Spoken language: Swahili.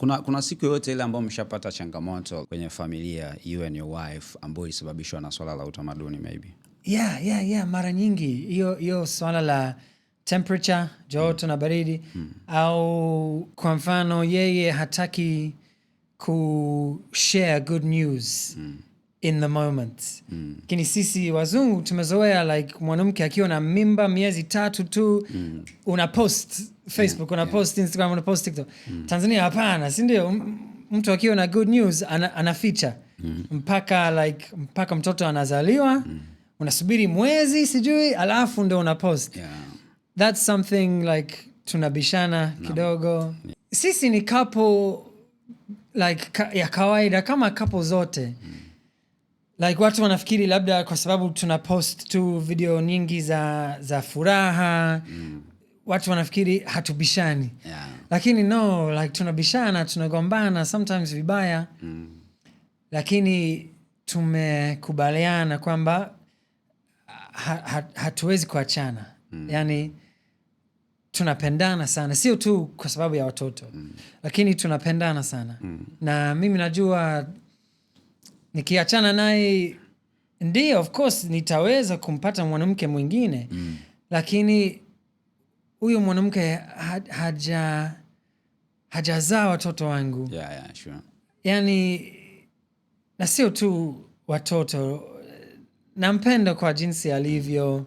Kuna siku yote ile ambayo mshapata changamoto kwenye familia, you and your wife, ambayo ilisababishwa na swala la utamaduni maybe? Yeah, mara nyingi hiyo swala la temperature, joto na baridi, au kwa mfano yeye hataki kushare good news in the moment. Lakini sisi wazungu tumezoea like mwanamke akiwa na mimba miezi 3 tu una post Facebook, una post Instagram, una post TikTok. Tanzania hapana, si ndio? Mtu akiwa na good news anaficha mpaka mtoto anazaliwa, unasubiri mwezi sijui alafu ndio una post. That's something like tunabishana kidogo. Sisi ni couple like ya kawaida kama couple zote. Like watu wanafikiri labda kwa sababu tuna post tu video nyingi za furaha, watu wanafikiri hatubishani. Lakini no, like tunabishana, tunagombana sometimes vibaya. Lakini tumekubaliana kwamba hatuwezi kuachana. Yani tunapendana sana, sio tu kwa sababu ya watoto, lakini tunapendana sana. Na mimi najua nikiachana naye, ndio of course nitaweza kumpata mwanamke mwingine, lakini huyo mwanamke hajazaa watoto wangu. Sure. Yani na sio tu watoto, nampenda kwa jinsi alivyo.